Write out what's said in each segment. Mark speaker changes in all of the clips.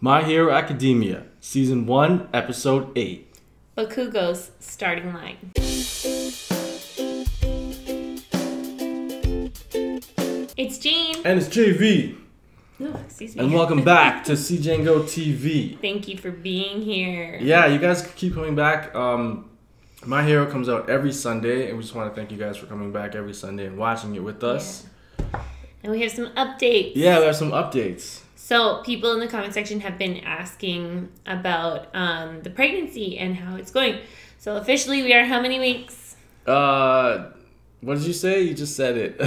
Speaker 1: My Hero Academia, Season 1, Episode 8.
Speaker 2: Bakugo's starting line. It's Jane.
Speaker 1: And it's JV.
Speaker 2: Oh, excuse me.
Speaker 1: And welcome back to CJango TV.
Speaker 2: Thank you for being here.
Speaker 1: Yeah, you guys keep coming back. My Hero comes out every Sunday, and we just want to thank you guys for coming back every Sunday and watching it with us.
Speaker 2: Yeah. And we have some updates.
Speaker 1: Yeah, we have some updates.
Speaker 2: So people in the comment section have been asking about the pregnancy and how it's going. So officially we are how many weeks?
Speaker 1: What did you say? You just said it.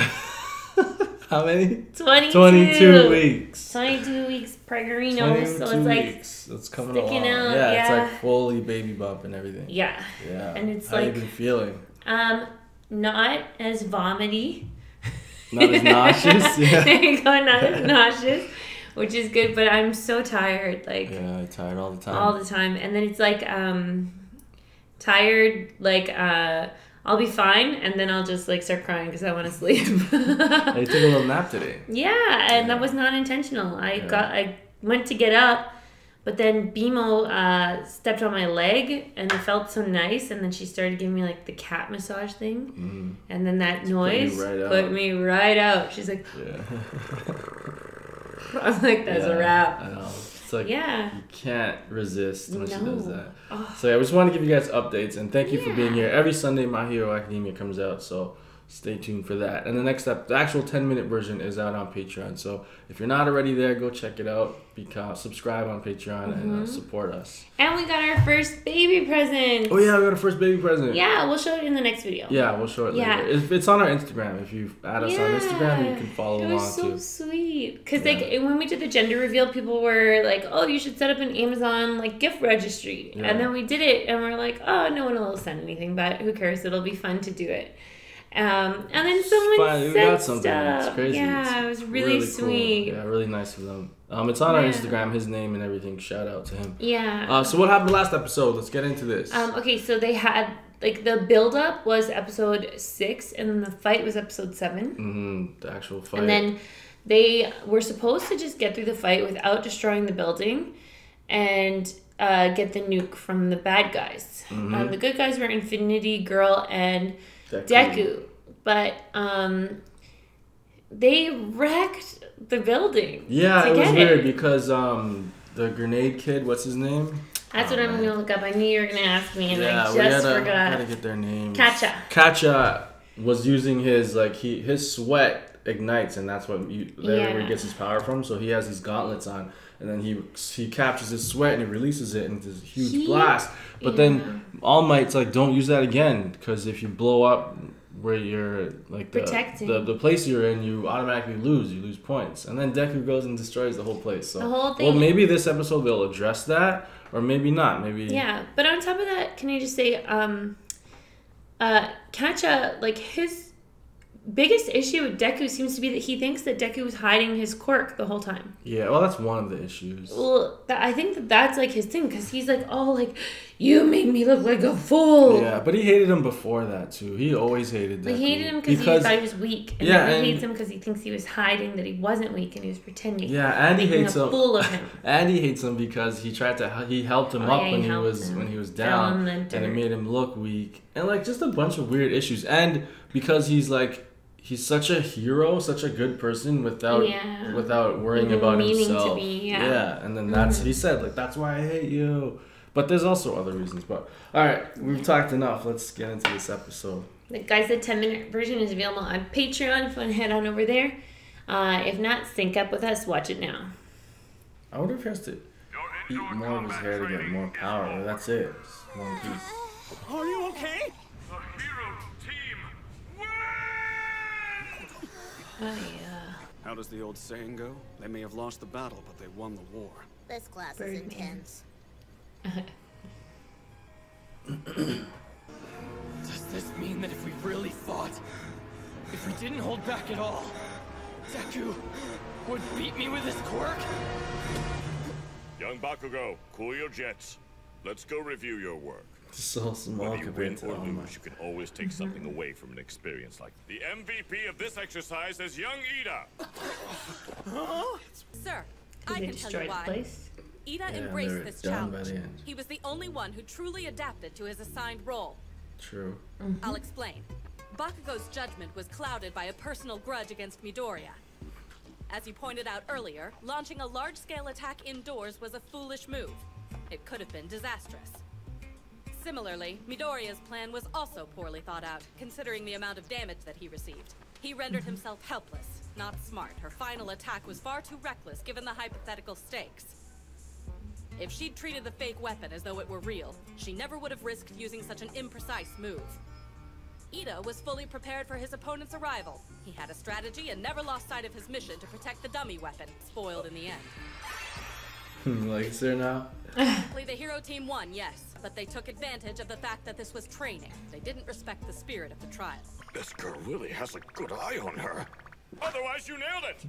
Speaker 1: How many?
Speaker 2: 22.
Speaker 1: 22 weeks.
Speaker 2: 22 weeks preggerino. So it's like
Speaker 1: weeks. It's coming
Speaker 2: sticking
Speaker 1: along.
Speaker 2: out.
Speaker 1: Yeah,
Speaker 2: Yeah,
Speaker 1: it's like fully baby bump and everything.
Speaker 2: Yeah.
Speaker 1: Yeah.
Speaker 2: And it's
Speaker 1: how
Speaker 2: like,
Speaker 1: you been feeling?
Speaker 2: Not as vomity.
Speaker 1: Not as nauseous. Yeah.
Speaker 2: There you go, not as nauseous. Which is good, but I'm so tired. Like,
Speaker 1: yeah, I'm tired all the time.
Speaker 2: All the time. And then it's like tired, like I'll be fine, and then I'll just like start crying because I want to sleep.
Speaker 1: I took a little nap today.
Speaker 2: Yeah, and that was not intentional. I went to get up, but then BMO stepped on my leg, and it felt so nice, and then she started giving me like the cat massage thing, and then that noise put me right out. She's like,
Speaker 1: yeah.
Speaker 2: I'm like, that's a wrap.
Speaker 1: I know. It's like, you can't resist when she does that.
Speaker 2: Oh.
Speaker 1: So yeah, we just want to give you guys updates, and thank you for being here. Every Sunday, My Hero Academia comes out, so stay tuned for that. And the next step, the actual 10-minute version is out on Patreon. So if you're not already there, go check it out. Subscribe on Patreon and support us.
Speaker 2: And we got our first baby present.
Speaker 1: Oh yeah, we got our first baby present.
Speaker 2: Yeah, we'll show it in the next video.
Speaker 1: Yeah, we'll show it later. It's on our Instagram. If you add us on Instagram, you can follow along too.
Speaker 2: It was so sweet. Because like when we did the gender reveal, people were like, oh, you should set up an Amazon like gift registry. Yeah. And then we did it, and we're like, oh, no one will send anything, but who cares? It'll be fun to do it. And then someone said stuff.
Speaker 1: It's crazy.
Speaker 2: Yeah, it was really sweet.
Speaker 1: Cool. Yeah, really nice of them. It's on our Instagram, his name and everything. Shout out to him.
Speaker 2: Yeah.
Speaker 1: So what happened last episode? Let's get into this.
Speaker 2: Okay, so they had like the build up was episode 6, and then the fight was episode 7.
Speaker 1: The actual fight.
Speaker 2: And then they were supposed to just get through the fight without destroying the building, and get the nuke from the bad guys. The good guys were Infinity Girl and Deku. But they wrecked the building.
Speaker 1: Yeah, it was weird because the grenade kid, what's his name?
Speaker 2: That's what I'm going to look up. I knew you were going to ask me, and I just forgot.
Speaker 1: I gotta get their names.
Speaker 2: Kacha
Speaker 1: was using his his sweat ignites, and that's where he gets his power from. So he has these gauntlets on, and then he captures his sweat and he releases it into this huge blast. But then All Might's like, don't use that again, because if you blow up where you're like the place you're in, you automatically lose points. And then Deku goes and destroys the whole place. So
Speaker 2: the whole thing.
Speaker 1: Well, maybe this episode they'll address that, or maybe not. Maybe
Speaker 2: but on top of that, can I just say Kacha, like his biggest issue with Deku seems to be that he thinks that Deku was hiding his quirk the whole time.
Speaker 1: Yeah, well, that's one of the issues.
Speaker 2: Well, I think that's like his thing, because he's like, oh, like, you made me look like a fool.
Speaker 1: Yeah, but he hated him before that too. He always hated Deku.
Speaker 2: He hated him because he thought he was weak, and then he hates him because he thinks he was hiding that he wasn't weak and he was pretending.
Speaker 1: Yeah, and he hates him.
Speaker 2: Fool of him.
Speaker 1: And he hates him because he helped him up when he was down, and it made him look weak, and like just a bunch of weird issues. And because he's such a hero, such a good person without worrying about himself.
Speaker 2: To be,
Speaker 1: and then he said, like, that's why I hate you. But there's also other reasons. But all right, we've talked enough. Let's get into this episode.
Speaker 2: Guys, the 10-minute version is available on Patreon. If you want to head on over there. If not, sync up with us. Watch it now.
Speaker 1: I wonder if he has to eat more of his hair to get more power. Or that's it. It's one piece.
Speaker 3: Are you okay?
Speaker 4: The hero team wins!
Speaker 2: Oh, yeah.
Speaker 3: How does the old saying go? They may have lost the battle, but they won the war.
Speaker 5: This class is intense.
Speaker 6: Does this mean that if we really fought, if we didn't hold back at all, Deku would beat me with his quirk?
Speaker 4: Young Bakugo, cool your jets. Let's go review your work.
Speaker 1: So small.
Speaker 4: Whether you win or lose, you can always take something away from an experience like that. The MVP of this exercise is young Ida.
Speaker 5: Sir, I can tell you why.
Speaker 7: Ida embraced this challenge. He was the only one who truly adapted to his assigned role.
Speaker 1: True.
Speaker 7: I'll explain. Bakugo's judgment was clouded by a personal grudge against Midoriya. As you pointed out earlier, launching a large-scale attack indoors was a foolish move. It could have been disastrous. Similarly, Midoriya's plan was also poorly thought out, considering the amount of damage that he received. He rendered himself helpless, not smart. Her final attack was far too reckless given the hypothetical stakes. If she'd treated the fake weapon as though it were real, she never would have risked using such an imprecise move. Ida was fully prepared for his opponent's arrival. He had a strategy and never lost sight of his mission to protect the dummy weapon, spoiled in the end.
Speaker 1: Likes her now?
Speaker 7: The hero team won, yes, but they took advantage of the fact that this was training. They didn't respect the spirit of the trial.
Speaker 4: This girl really has a good eye on her. Otherwise, you nailed it.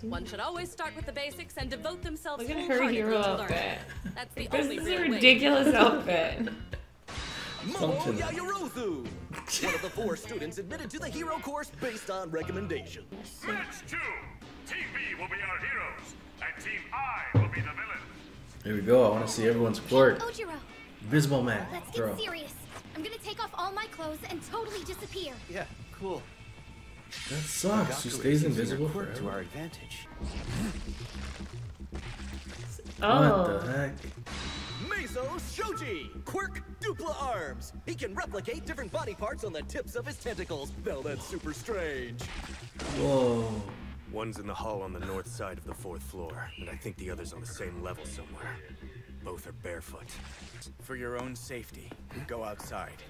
Speaker 7: One should always start with the basics and devote themselves
Speaker 2: Look at her hero outfit.
Speaker 7: That's the
Speaker 2: This
Speaker 7: only
Speaker 2: is
Speaker 7: real
Speaker 2: a
Speaker 7: way.
Speaker 2: ridiculous outfit.
Speaker 8: Momo Yaoyorozu, one of the 4 students admitted to the hero course based on recommendation.
Speaker 4: Match 2. Team B will be our heroes, and Team I will be the villains.
Speaker 1: Here we go. I want to see everyone's quirk.
Speaker 5: Ojiro,
Speaker 1: Invisible man.
Speaker 5: let's
Speaker 1: Throw.
Speaker 5: get serious. I'm gonna take off all my clothes and totally disappear.
Speaker 8: Yeah, cool.
Speaker 1: That sucks. She stays invisible
Speaker 8: to
Speaker 1: forever.
Speaker 8: our advantage.
Speaker 2: Oh.
Speaker 1: What the heck?
Speaker 8: Meso Shoji, quirk Dupla arms. He can replicate different body parts on the tips of his tentacles. Now that's super strange.
Speaker 1: Whoa.
Speaker 9: One's in the hall on the north side of the 4th floor, and I think the other's on the same level somewhere. Both are barefoot. For your own safety, go outside.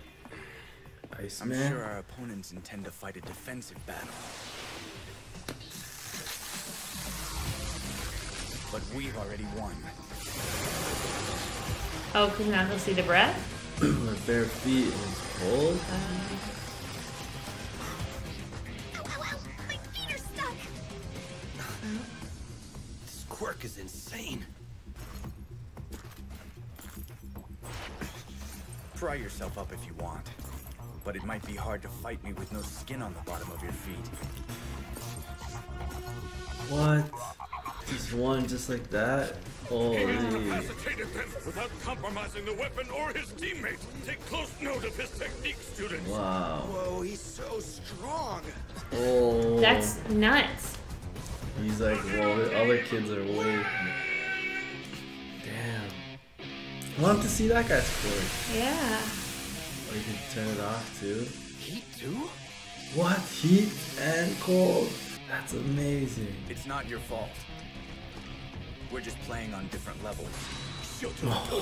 Speaker 9: I'm
Speaker 1: Iceman.
Speaker 9: sure our opponents intend to fight a defensive battle. But we've already won.
Speaker 2: Oh, because now they'll see the breath?
Speaker 1: With bare feet and it's cold.
Speaker 5: Ow, ow, ow! My feet are stuck!
Speaker 8: This quirk is insane.
Speaker 9: Pry yourself up if you want, but it might be hard to fight me with no skin on the bottom of your feet.
Speaker 1: What? Just one just like that? Holy.
Speaker 4: Incapacitated them without compromising the weapon or his teammates. Take close note of his technique, students.
Speaker 1: Wow.
Speaker 8: Whoa, he's so strong.
Speaker 1: Oh.
Speaker 2: That's nuts.
Speaker 1: He's like, whoa, the other kids are way. Damn. I want to see that guy's quirk.
Speaker 2: Yeah.
Speaker 1: Or you can turn it off too.
Speaker 8: Heat too?
Speaker 1: What? Heat and cold? That's amazing.
Speaker 9: It's not your fault. We're just playing on different levels.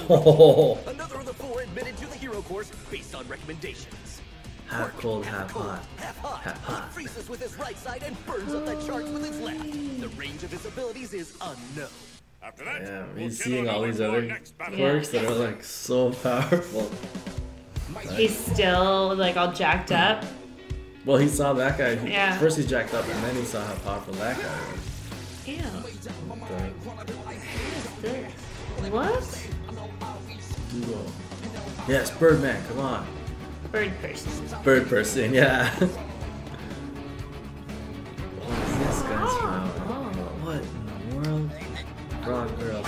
Speaker 1: Oh.
Speaker 8: Another of the 4 admitted to the hero course based on recommendations.
Speaker 1: Half cold, half hot.
Speaker 8: Half hot.
Speaker 1: Half hot.
Speaker 8: He freezes with his right side and burns up that charge with his left. The range of his abilities is unknown.
Speaker 4: After that,
Speaker 1: Yeah,
Speaker 4: we'll
Speaker 1: he's
Speaker 4: get
Speaker 1: seeing
Speaker 4: on
Speaker 1: all
Speaker 4: our
Speaker 1: these
Speaker 4: to our
Speaker 1: other
Speaker 4: next battle.
Speaker 1: quirks that are like so powerful.
Speaker 2: He's still like all jacked up.
Speaker 1: Well, he saw that guy.
Speaker 2: Yeah.
Speaker 1: First he jacked up, and then he saw how powerful that guy was.
Speaker 2: Ew.
Speaker 1: The
Speaker 2: What?
Speaker 1: duo. Yes, Birdman, come on.
Speaker 2: Bird person.
Speaker 1: Bird person, yeah. What is this guy's power? What in the world? Frog girl.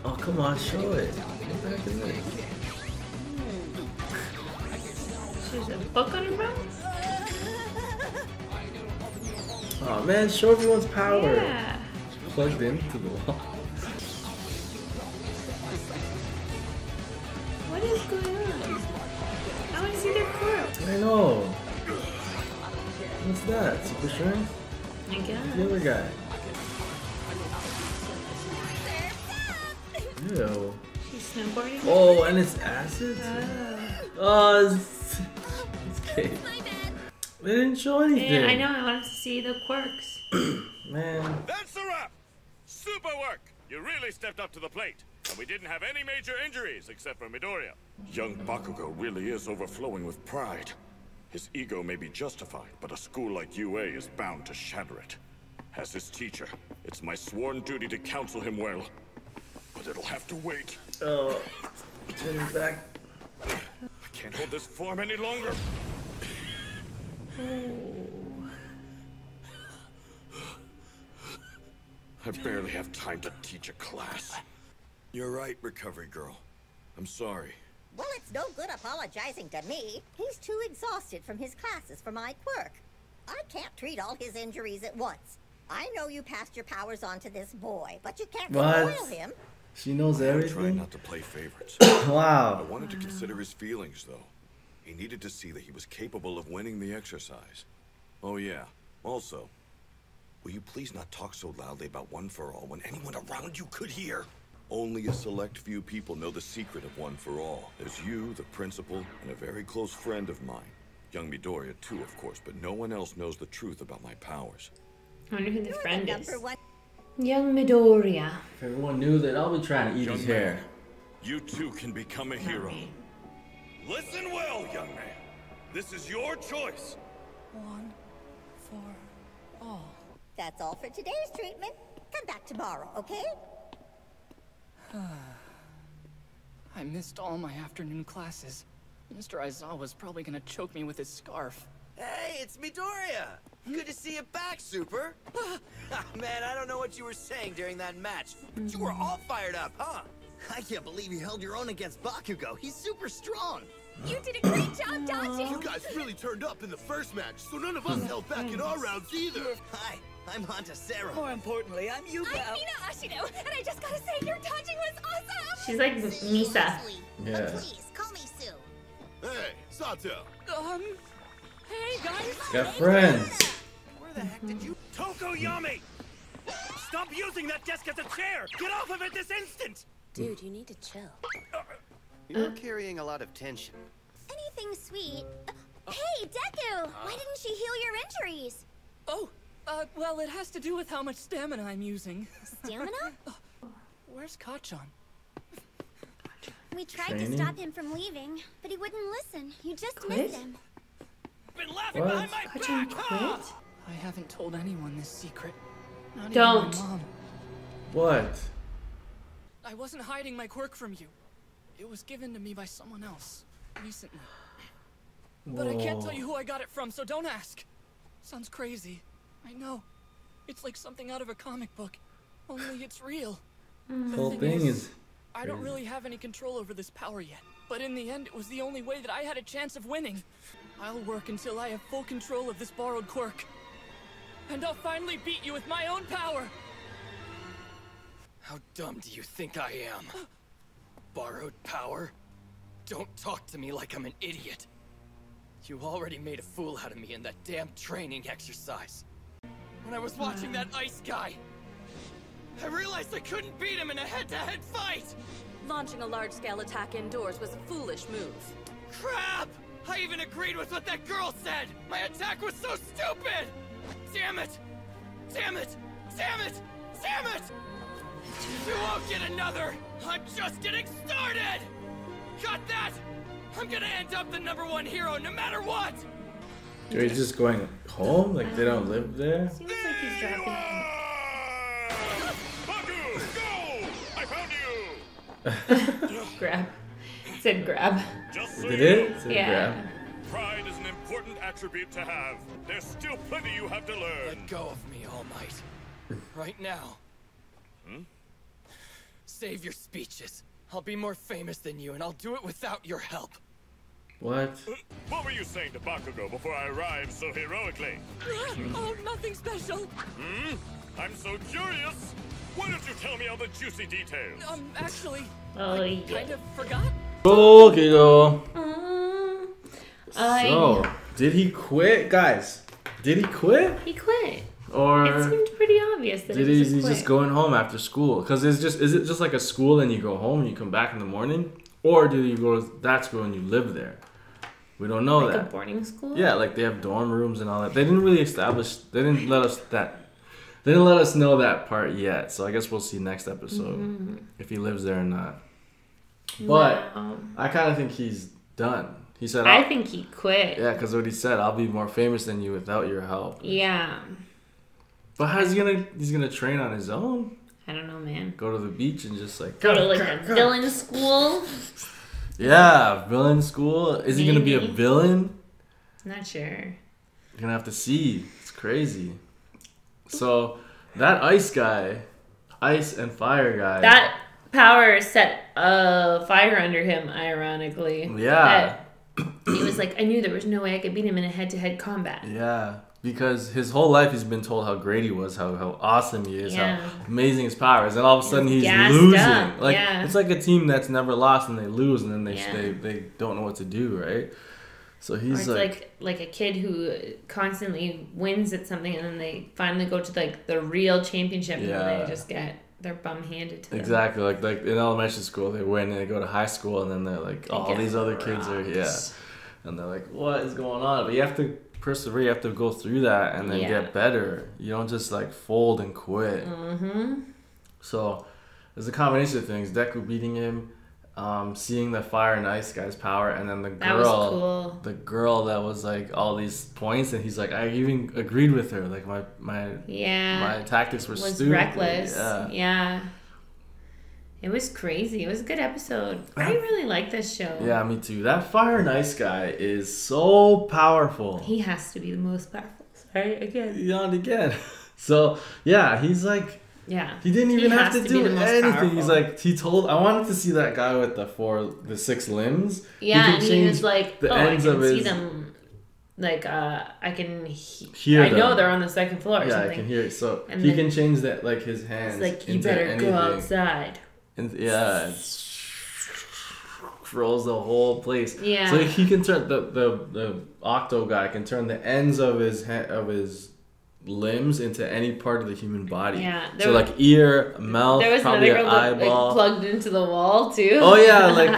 Speaker 1: Oh, come on, show it. What the heck is it?
Speaker 2: She has a book on her mouth?
Speaker 1: Oh man, show everyone's power.
Speaker 2: Yeah.
Speaker 1: Plugged into the wall.
Speaker 2: What is going on? I want to see their quirk.
Speaker 1: I know. What's that? Super strength?
Speaker 2: I guess.
Speaker 1: The other guy. Ew.
Speaker 2: She's snowboarding?
Speaker 1: Oh, and it's acid? Oh, it's okay. They didn't show anything.
Speaker 2: Yeah, I know. I wanted to see the quirks.
Speaker 1: Man.
Speaker 4: That's a wrap. Super work. You really stepped up to the plate. And we didn't have any major injuries except for Midoriya. Young Bakugo really is overflowing with pride. His ego may be justified, but a school like UA is bound to shatter it. As his teacher, it's my sworn duty to counsel him well. But it'll have to wait.
Speaker 1: Oh, turn it back.
Speaker 4: I can't hold this form any longer. I barely have time to teach a class. You're right, recovery girl. I'm sorry.
Speaker 10: Well, it's no good apologizing to me. He's too exhausted from his classes for my quirk. I can't treat all his injuries at once. I know you passed your powers on to this boy, but you can't spoil him.
Speaker 1: She knows everything?
Speaker 4: I tried not to play favorites.
Speaker 1: Wow.
Speaker 4: I wanted to consider his feelings, though. He needed to see that he was capable of winning the exercise. Oh, yeah. Also, will you please not talk so loudly about One for All when anyone around you could hear? Only a select few people know the secret of One for All. There's you, the principal, and a very close friend of mine. Young Midoriya, too, of course, but no one else knows the truth about my powers.
Speaker 2: I wonder who the friend is. Young Midoriya.
Speaker 1: If everyone knew that, I'll be trying to eat his hair.
Speaker 4: You too can become a hero. Listen well, young man. This is your choice.
Speaker 6: One for all.
Speaker 10: That's all for today's treatment. Come back tomorrow, okay?
Speaker 6: I missed all my afternoon classes. Mr. Aizawa's probably gonna choke me with his scarf.
Speaker 8: Hey, it's Midoriya! Good to see you back, Super! Man, I don't know what you were saying during that match, but you were all fired up, huh? I can't believe you held your own against Bakugo. He's super strong!
Speaker 5: You did a great job dodging!
Speaker 11: You guys really turned up in the first match, so none of us held back in our rounds either!
Speaker 8: Hi, I'm Hanta Sarah.
Speaker 12: More importantly, I'm Yuka.
Speaker 5: I'm Mina Ashino, and I just gotta say, your dodging was awesome!
Speaker 2: She's like Misa.
Speaker 10: But please, call me Sue.
Speaker 11: Hey, Sato!
Speaker 6: Hey guys!
Speaker 1: Got friends.
Speaker 8: Where the heck did you...
Speaker 9: Tokoyami! Stop using that desk as a chair! Get off of it this instant!
Speaker 7: Dude, you need to chill.
Speaker 8: You're carrying a lot of tension.
Speaker 5: Anything sweet. Hey, Deku! Why didn't she heal your injuries?
Speaker 6: Oh, well, it has to do with how much stamina I'm using.
Speaker 5: Stamina?
Speaker 6: Where's Kachan?
Speaker 5: We tried to stop him from leaving, but he wouldn't listen. You just missed him.
Speaker 9: Been laughing behind my back!
Speaker 2: Quit?
Speaker 6: I haven't told anyone this secret. Not
Speaker 2: Don't.
Speaker 6: even my mom.
Speaker 1: What?
Speaker 6: I wasn't hiding my quirk from you. It was given to me by someone else recently. But I can't tell you who I got it from, so don't ask. Sounds crazy. I know. It's like something out of a comic book. Only it's real.
Speaker 1: The whole thing is
Speaker 6: I don't really have any control over this power yet. But in the end, it was the only way that I had a chance of winning. I'll work until I have full control of this borrowed quirk. And I'll finally beat you with my own power!
Speaker 12: How dumb do you think I am? Borrowed power? Don't talk to me like I'm an idiot. You already made a fool out of me in that damn training exercise. When I was watching that ice guy, I realized I couldn't beat him in a head-to-head fight!
Speaker 7: Launching a large-scale attack indoors was a foolish move.
Speaker 12: Crap! I even agreed with what that girl said! My attack was so stupid! Damn it! Damn it! Damn it! Damn it! You won't get another! I'm just getting started! Got that? I'm gonna end up the #1 hero no matter what!
Speaker 1: Are you just going home? Like they don't live there?
Speaker 2: Seems like he's dropping.
Speaker 4: Baku, go! I found you!
Speaker 2: Grab. It said grab.
Speaker 4: Just so
Speaker 1: Did
Speaker 4: you
Speaker 1: it?
Speaker 4: know,
Speaker 1: It said
Speaker 2: Yeah.
Speaker 1: grab.
Speaker 4: pride is an important attribute to have. There's still plenty you have to learn.
Speaker 12: Let go of me, All Might. Right now. Save your speeches. I'll be more famous than you, and I'll do it without your help.
Speaker 1: What?
Speaker 4: What were you saying to Bakugo before I arrived so heroically?
Speaker 6: Oh, nothing special!
Speaker 4: I'm so curious! Why don't you tell me all the juicy details?
Speaker 6: Actually,
Speaker 2: Oh,
Speaker 6: I
Speaker 2: yeah.
Speaker 6: kind of forgot.
Speaker 1: Okay, go.
Speaker 2: I
Speaker 1: So, did he quit, guys? Did he quit?
Speaker 2: He quit.
Speaker 1: Or
Speaker 2: It seemed pretty obvious that
Speaker 1: did
Speaker 2: he
Speaker 1: he's just going home after school? Because is it just like a school and you go home and you come back in the morning? Or do you go to that school and you live there? We don't know
Speaker 2: like
Speaker 1: that.
Speaker 2: a boarding school?
Speaker 1: Yeah, like they have dorm rooms and all that. They didn't really establish. They didn't let us know that part yet. So I guess we'll see next episode if he lives there or not. But I kind of think he's done. He said,
Speaker 2: I think he quit.
Speaker 1: Yeah, because what he said, I'll be more famous than you without your help.
Speaker 2: Yeah.
Speaker 1: But how's he gonna? He's gonna train on his own.
Speaker 2: I don't know, man.
Speaker 1: Go to the beach and just like
Speaker 2: Go to like a villain school.
Speaker 1: Yeah, villain school. Is he gonna be a
Speaker 2: Maybe.
Speaker 1: villain?
Speaker 2: Not sure.
Speaker 1: You're gonna have to see. It's crazy. So that ice guy, ice and fire guy.
Speaker 2: That power set a fire under him, ironically.
Speaker 1: Yeah.
Speaker 2: He was like, I knew there was no way I could beat him in a head-to-head combat.
Speaker 1: Yeah. Because his whole life he's been told how great he was, how awesome he is, how amazing his power is, and all of a sudden he's losing.
Speaker 2: Up.
Speaker 1: Like it's like a team that's never lost and they lose, and then they don't know what to do, right? So he's
Speaker 2: like a kid who constantly wins at something, and then they finally go to like the real championship, and then they just get their bum handed to them.
Speaker 1: Exactly. Like in elementary school they win, and they go to high school, and then they're like, all these other kids are and they're like, what is going on? But you have to persevere, you have to go through that and then get better. You don't just like fold and quit. So there's a combination of things. Deku beating him, seeing the fire and ice guy's power, and then the girl that was like all these points, and he's like, I even agreed with her, like my tactics were stupid.
Speaker 2: Reckless. It was crazy. It was a good episode. I really like this show.
Speaker 1: Yeah, me too. That fire and ice guy is so powerful.
Speaker 2: He has to be the most powerful. Sorry, again.
Speaker 1: Yawned again. So, yeah, he's like...
Speaker 2: Yeah.
Speaker 1: He didn't even have to do anything. Powerful. He's like, I wanted to see that guy with the 6 limbs.
Speaker 2: Yeah, and he was like, I can see them. Like, I can hear them. I know they're on the second floor or something.
Speaker 1: I can hear it. So, he can change that, like, his hands.
Speaker 2: It's like, you better go outside.
Speaker 1: And it rolls the whole place.
Speaker 2: Yeah.
Speaker 1: So he can turn the Octo guy can turn the ends of his limbs into any part of the human body.
Speaker 2: Yeah.
Speaker 1: So like ear, mouth,
Speaker 2: there was
Speaker 1: probably an
Speaker 2: Like,
Speaker 1: eyeball.
Speaker 2: plugged into the wall too.
Speaker 1: Oh yeah, like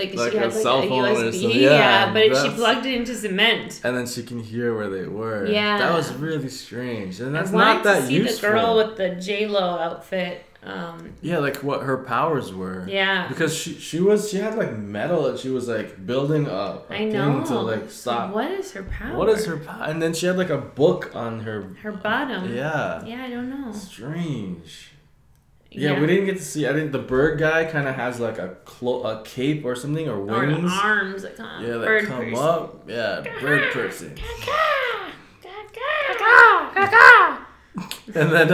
Speaker 2: she had
Speaker 1: a cell phone
Speaker 2: USB,
Speaker 1: or something.
Speaker 2: Yeah, but she plugged it into cement.
Speaker 1: And then she can hear where they were.
Speaker 2: Yeah.
Speaker 1: That was really strange. And that's
Speaker 2: not
Speaker 1: that
Speaker 2: useful. I wanted to see the girl with the J-Lo outfit.
Speaker 1: Like what her powers were.
Speaker 2: Yeah.
Speaker 1: Because she had like metal and she was like building a thing to like stop.
Speaker 2: What is her power?
Speaker 1: What is her power? And then she had like a book on her
Speaker 2: bottom.
Speaker 1: Yeah.
Speaker 2: Yeah, I don't know.
Speaker 1: Strange. Yeah, we didn't get to see. I think the bird guy kind of has like a cape or something or wings.
Speaker 2: Or arms that come.
Speaker 1: Yeah, that come up. Yeah, bird person. And then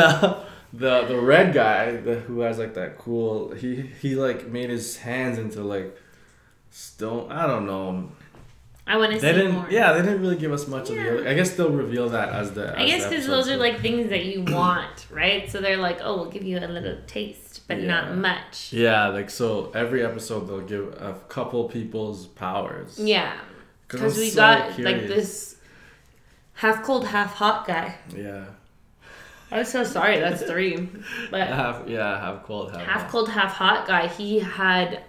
Speaker 1: the red guy who has like that cool he like made his hands into like stone. I don't know.
Speaker 2: I want to see more.
Speaker 1: Yeah, they didn't really give us much of the other. I guess they'll reveal that as the.
Speaker 2: I guess because those are like things that you want, right? So they're like, oh, we'll give you a little taste, but not much.
Speaker 1: Yeah, like so every episode they'll give a couple people's powers.
Speaker 2: Yeah, because we got like this half cold, half hot guy.
Speaker 1: Yeah.
Speaker 2: I'm so sorry. That's 3, but
Speaker 1: half cold,
Speaker 2: half hot guy. He had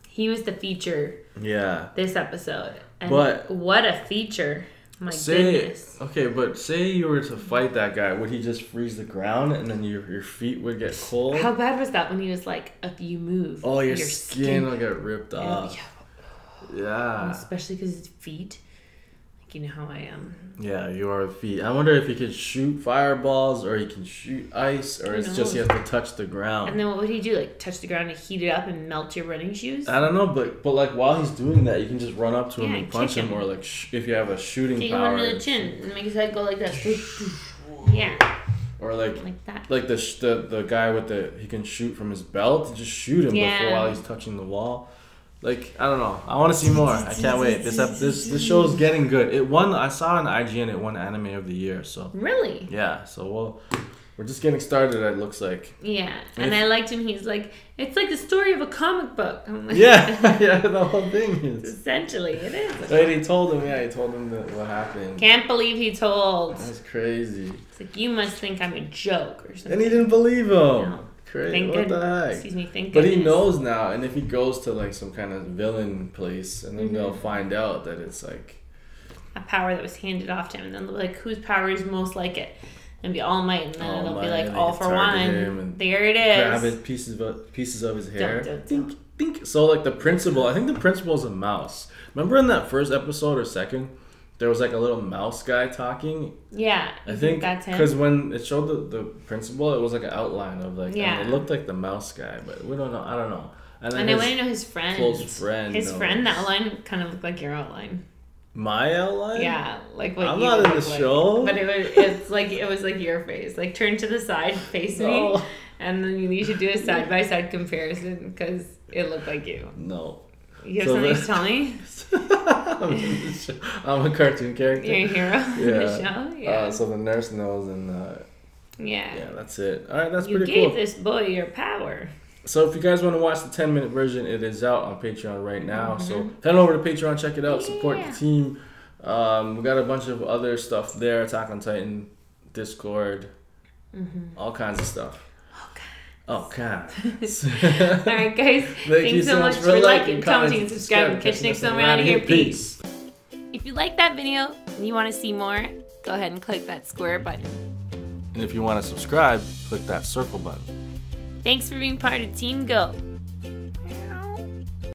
Speaker 2: he was the feature.
Speaker 1: Yeah.
Speaker 2: This episode, and
Speaker 1: but
Speaker 2: what a feature! My goodness.
Speaker 1: Okay, but say you were to fight that guy, would he just freeze the ground and then your feet would get cold?
Speaker 2: How bad was that when he was like, if you move,
Speaker 1: your skin will get ripped off. Yeah.
Speaker 2: Especially because his feet. You know how I am.
Speaker 1: Yeah, your feet. I wonder if he could shoot fireballs or he can shoot ice or it's just he has to touch the ground.
Speaker 2: And then what would he do? Like touch the ground and heat it up and melt your running shoes?
Speaker 1: I don't know, but like while he's doing that, you can just run up to him and punch him, or like if you have a shooting power.
Speaker 2: Take him under the chin and make his head go like that. Yeah.
Speaker 1: Or like
Speaker 2: that.
Speaker 1: Like the guy with he can shoot from his belt. Just shoot him before while he's touching the wall. Like, I don't know. I want to see more. I can't wait. This show's getting good. It won. I saw on IGN it won Anime of the Year. So
Speaker 2: really.
Speaker 1: Yeah. So we're just getting started. It looks like.
Speaker 2: Yeah, and I liked him. He's like, it's like the story of a comic book. I'm like,
Speaker 1: yeah. The whole thing is.
Speaker 2: Essentially, it is.
Speaker 1: But he told him. Yeah, he told him what happened.
Speaker 2: Can't believe he told.
Speaker 1: That's crazy.
Speaker 2: It's like you must think I'm a joke or something.
Speaker 1: And he didn't believe him.
Speaker 2: No.
Speaker 1: Crazy. What the heck?
Speaker 2: Excuse me, thank
Speaker 1: But
Speaker 2: goodness.
Speaker 1: he knows now, and if he goes to like some kind of villain place, and then they'll find out that it's like
Speaker 2: a power that was handed off to him, and then they'll be like, whose power is most like it? And be All Might, and then it'll be like All for One. There it is.
Speaker 1: Grab his pieces of his hair. Think. So like the principal, I think the principal is a mouse. Remember in that first episode or second? There was like a little mouse guy talking.
Speaker 2: Yeah,
Speaker 1: I think
Speaker 2: that's him.
Speaker 1: Because when it showed the principal, it was like an outline of like it looked like the mouse guy, but we don't know. I don't know.
Speaker 2: And I want to know his friend.
Speaker 1: Close friend.
Speaker 2: His friend, that outline kind of looked like your outline.
Speaker 1: My outline?
Speaker 2: Yeah, like what
Speaker 1: I'm
Speaker 2: you
Speaker 1: not in the
Speaker 2: look like.
Speaker 1: show.
Speaker 2: But it was like your face. Like turn to the side, face me, and then you should do a side by side comparison because it looked like you.
Speaker 1: No.
Speaker 2: You have something to tell me?
Speaker 1: I'm a cartoon character.
Speaker 2: You're a hero in the show? Yeah.
Speaker 1: So the nurse knows, and
Speaker 2: yeah,
Speaker 1: that's it. All right, that's
Speaker 2: you
Speaker 1: pretty cool.
Speaker 2: You gave this boy your power.
Speaker 1: So if you guys want to watch the 10-minute version, it is out on Patreon right now. So head over to Patreon, check it out, support the team. We got a bunch of other stuff there, Attack on Titan, Discord, all kinds of stuff. All kinds.
Speaker 2: Alright guys, thanks so much for liking, commenting, and subscribing. Catch you next time. We're out of here. Peace. If you like that video and you want to see more, go ahead and click that square button.
Speaker 1: And if you want to subscribe, click that circle button.
Speaker 2: Thanks for being part of Team Go.